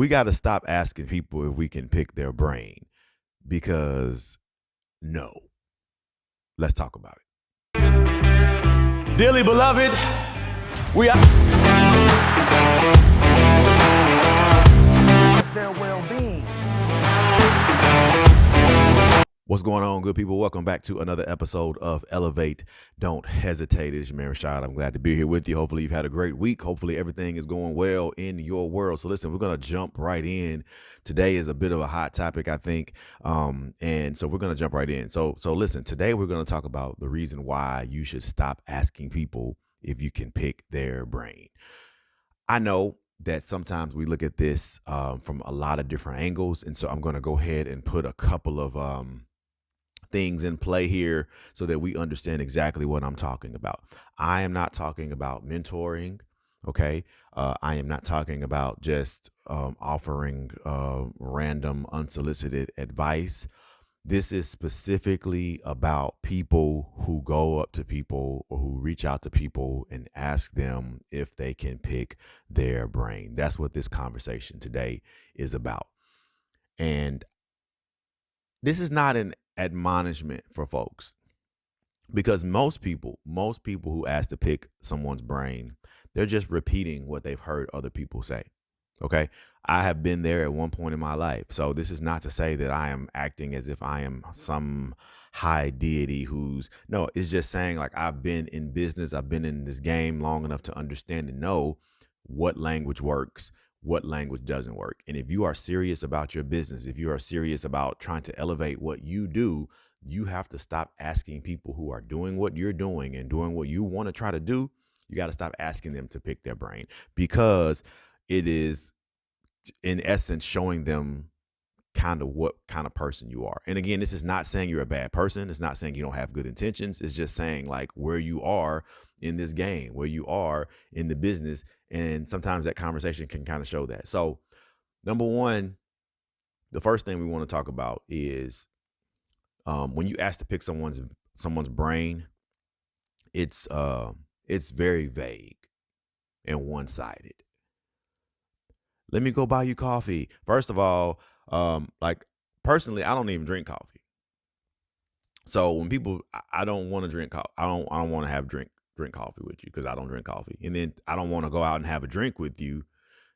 We got to stop asking people if we can pick their brain because no. Let's talk about it. Dearly beloved, we are their well-being. What's going on, good people? Welcome back to another episode of Elevate. Don't hesitate. It's your man Rashad. I'm glad to be here with you. Hopefully you've had a great week. Hopefully everything is going well in your world. So listen, we're going to jump right in. Today is a bit of a hot topic, I think. And so we're going to jump right in. So listen, today we're going to talk about the reason why you should stop asking people if you can pick their brain. I know that sometimes we look at this from a lot of different angles. And so I'm going to go ahead and put a couple of things in play here so that we understand exactly what I'm talking about. I am not talking about mentoring. Okay. I am not talking about just offering random unsolicited advice. This is specifically about people who go up to people or who reach out to people and ask them if they can pick their brain. That's what this conversation today is about. And this is not an admonishment for folks, because most people who ask to pick someone's brain, they're just repeating what they've heard other people say. Okay. I have been there at one point in my life. So this is not to say that I am acting as if I am some high deity no, it's just saying like I've been in business. I've been in this game long enough to understand and know what language works, what language doesn't work. And if you are serious about your business, if you are serious about trying to elevate what you do, you have to stop asking people who are doing what you're doing and doing what you want to try to do. You got to stop asking them to pick their brain, because it is in essence showing them kind of what kind of person you are. And again, this is not saying you're a bad person. It's not saying you don't have good intentions. It's just saying like where you are in this game, where you are in the business. And sometimes that conversation can kind of show that. So number one, the first thing we want to talk about is when you ask to pick someone's brain, it's very vague and one-sided. Let me go buy you coffee. First of all, like personally, I don't even drink coffee. So when people, I don't want to drink coffee. I don't want to have drink coffee with you because I don't drink coffee. And then I don't want to go out and have a drink with you.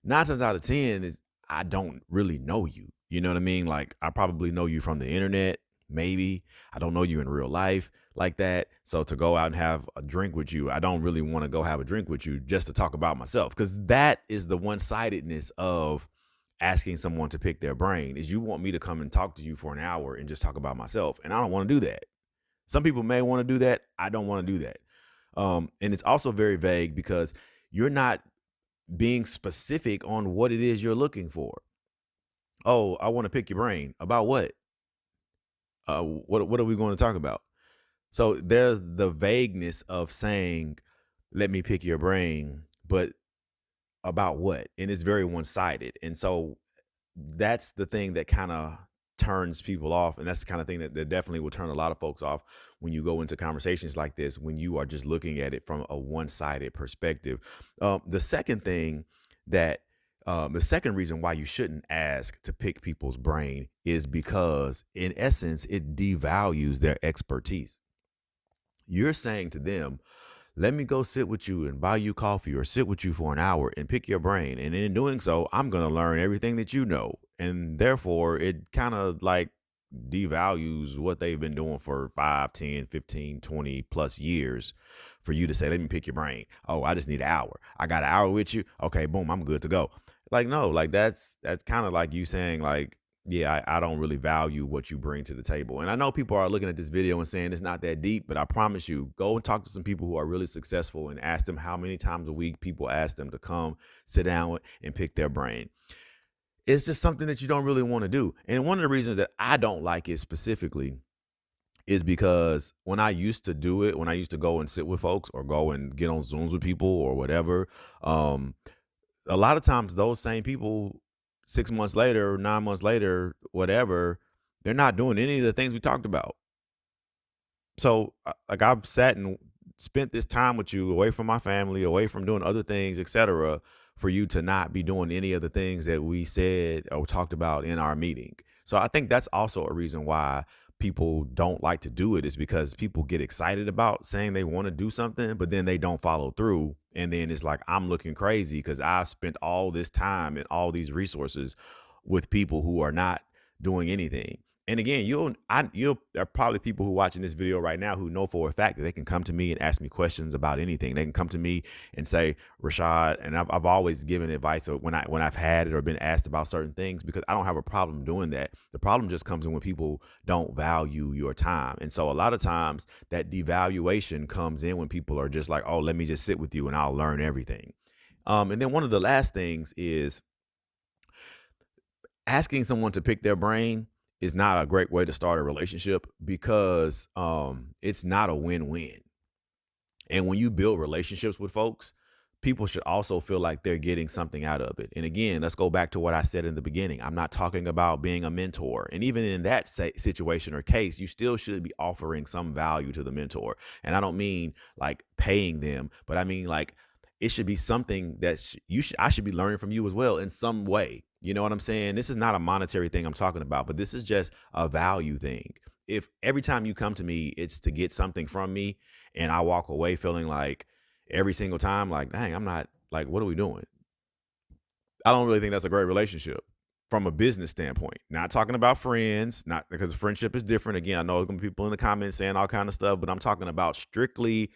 9 times out of 10 is I don't really know you. You know what I mean? Like I probably know you from the internet. Maybe I don't know you in real life like that. So to go out and have a drink with you, I don't really want to go have a drink with you just to talk about myself, because that is the one-sidedness of asking someone to pick their brain. Is you want me to come and talk to you for an hour and just talk about myself, and I don't want to do that. Some people may want to do that. I don't want to do that. And it's also very vague because you're not being specific on what it is you're looking for. Oh, I want to pick your brain about what? What are we going to talk about? So there's the vagueness of saying, let me pick your brain, but about what? And it's very one-sided. And so that's the thing that kind of turns people off. And that's the kind of thing that definitely will turn a lot of folks off when you go into conversations like this, when you are just looking at it from a one-sided perspective. The second thing that the second reason why you shouldn't ask to pick people's brain is because, in essence, it devalues their expertise. You're saying to them, let me go sit with you and buy you coffee or sit with you for an hour and pick your brain. And in doing so, I'm going to learn everything that you know. And therefore, it kind of like devalues what they've been doing for 5, 10, 15, 20 plus years for you to say, let me pick your brain. Oh, I just need an hour. I got an hour with you. Okay, boom, I'm good to go. Like, no, like that's kind of like you saying like, yeah, I don't really value what you bring to the table. And I know people are looking at this video and saying it's not that deep, but I promise you, go and talk to some people who are really successful and ask them how many times a week people ask them to come sit down and pick their brain. It's just something that you don't really want to do. And one of the reasons that I don't like it specifically is because when I used to do it, when I used to go and sit with folks or go and get on Zooms with people or whatever, a lot of times those same people 6 months later, 9 months later, whatever, they're not doing any of the things we talked about. So like I've sat and spent this time with you away from my family, away from doing other things, etc., for you to not be doing any of the things that we said or talked about in our meeting. So I think that's also a reason why people don't like to do it, is because people get excited about saying they want to do something, but then they don't follow through. And then it's like, I'm looking crazy because I've spent all this time and all these resources with people who are not doing anything. And again, there are probably people who are watching this video right now who know for a fact that they can come to me and ask me questions about anything. They can come to me and say, Rashad, and I've always given advice when I've had it or been asked about certain things, because I don't have a problem doing that. The problem just comes in when people don't value your time. And so a lot of times that devaluation comes in when people are just like, oh, let me just sit with you and I'll learn everything. And then one of the last things is asking someone to pick their brain is not a great way to start a relationship, because it's not a win-win. And when you build relationships with folks, people should also feel like they're getting something out of it. And again, let's go back to what I said in the beginning. I'm not talking about being a mentor. And even in that situation or case, you still should be offering some value to the mentor. And I don't mean like paying them, but I mean like it should be something that I should be learning from you as well in some way. You know what I'm saying? This is not a monetary thing I'm talking about, but this is just a value thing. If every time you come to me, it's to get something from me, and I walk away feeling like every single time, like, dang, I'm not, like, what are we doing? I don't really think that's a great relationship from a business standpoint. Not talking about friends, not because friendship is different. Again, I know there's gonna be people in the comments saying all kind of stuff, but I'm talking about strictly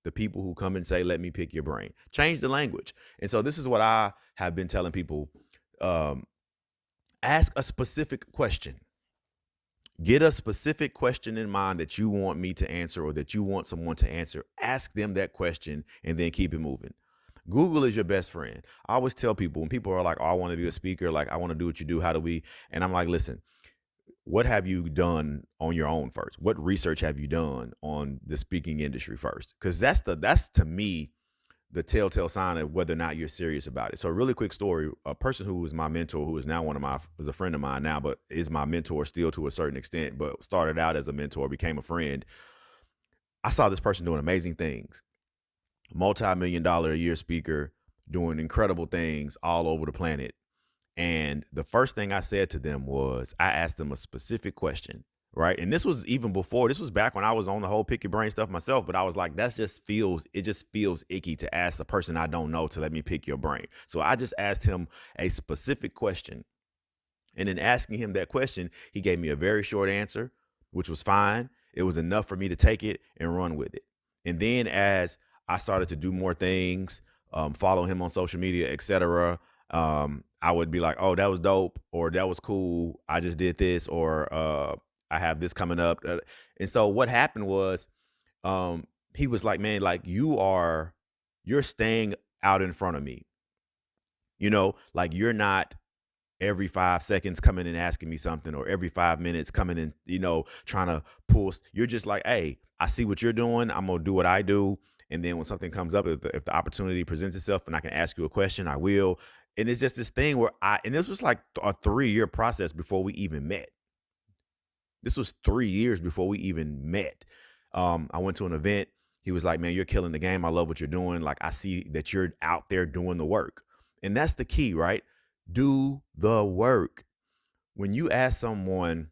the people who come and say, let me pick your brain. Change the language. And so this is what I have been telling people. Ask a specific question. Get a specific question in mind that you want me to answer or that you want someone to answer. Ask them that question and then keep it moving. Google is your best friend. I always tell people when people are like, oh, I want to be a speaker, like I want to do what you do. How do we? And I'm like, listen, what have you done on your own first? What research have you done on the speaking industry first? Because that's to me the telltale sign of whether or not you're serious about it. So a really quick story, a person who was my mentor, who is now is a friend of mine now, but is my mentor still to a certain extent, but started out as a mentor, became a friend. I saw this person doing amazing things, multi-million-dollar a year speaker, doing incredible things all over the planet. And the first thing I said to them was, I asked them a specific question. Right. And this was even before, this was back when I was on the whole pick your brain stuff myself. But I was like, it just feels icky to ask a person I don't know to let me pick your brain. So I just asked him a specific question. And in asking him that question, he gave me a very short answer, which was fine. It was enough for me to take it and run with it. And then as I started to do more things, follow him on social media, etc., I would be like, oh, that was dope, or that was cool. I just did this, or I have this coming up. And so what happened was he was like, man, like you're staying out in front of me. You know, like you're not every 5 seconds coming and asking me something, or every 5 minutes coming and, you know, trying to pull. You're just like, hey, I see what you're doing. I'm going to do what I do. And then when something comes up, if the opportunity presents itself and I can ask you a question, I will. And it's just this thing where and this was like a 3-year process before we even met. This was 3 years before we even met. I went to an event. He was like, man, you're killing the game. I love what you're doing. Like, I see that you're out there doing the work. And that's the key, right? Do the work. When you ask someone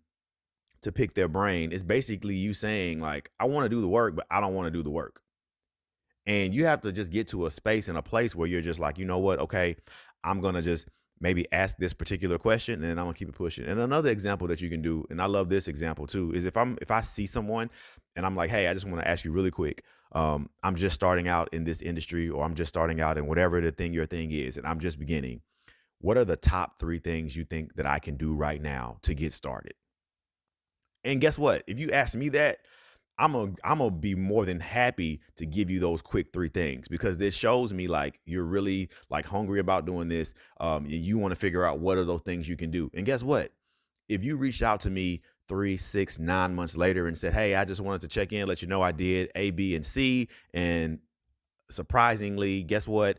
to pick their brain, it's basically you saying like, I want to do the work, but I don't want to do the work. And you have to just get to a space and a place where you're just like, you know what? Okay, I'm going to just maybe ask this particular question and then I'm gonna keep it pushing. And another example that you can do, and I love this example too, is if I see someone and I'm like, hey, I just want to ask you really quick. I'm just starting out in this industry, or I'm just starting out in whatever your thing is, and I'm just beginning. What are the top 3 things you think that I can do right now to get started? And guess what? If you ask me that, I'm gonna be more than happy to give you those quick 3 things, because this shows me like you're really like hungry about doing this. You want to figure out what are those things you can do. And guess what? If you reached out to me 3, 6, 9 months later and said, hey, I just wanted to check in, let you know I did A, B, and C, and surprisingly, guess what?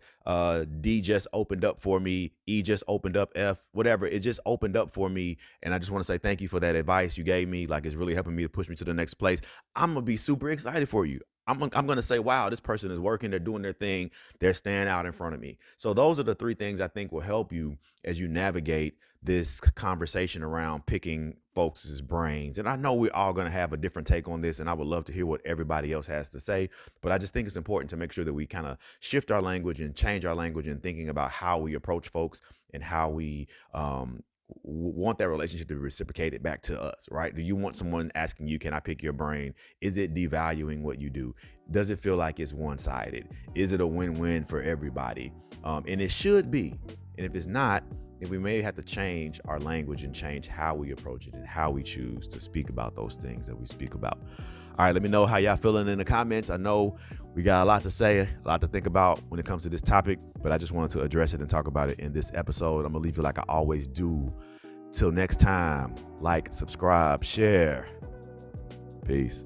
D just opened up for me. E just opened up. F, whatever. It just opened up for me. And I just want to say thank you for that advice you gave me. Like, it's really helping me to push me to the next place. I'm going to be super excited for you. I'm going to say, wow, this person is working. They're doing their thing. They're standing out in front of me. So those are the three things I think will help you as you navigate this conversation around picking folks' brains. And I know we're all going to have a different take on this, and I would love to hear what everybody else has to say. But I just think it's important to make sure that we kind of shift our language and change our language in thinking about how we approach folks and how we want that relationship to be reciprocated back to us, right? Do you want someone asking you, can I pick your brain? Is it devaluing what you do? Does it feel like it's one-sided? Is it a win-win for everybody? And it should be. And if it's not, then we may have to change our language and change how we approach it and how we choose to speak about those things that we speak about. All right, let me know how y'all feeling in the comments. I know we got a lot to say, a lot to think about when it comes to this topic, but I just wanted to address it and talk about it in this episode. I'm gonna leave you like I always do. Till next time, like, subscribe, share. Peace.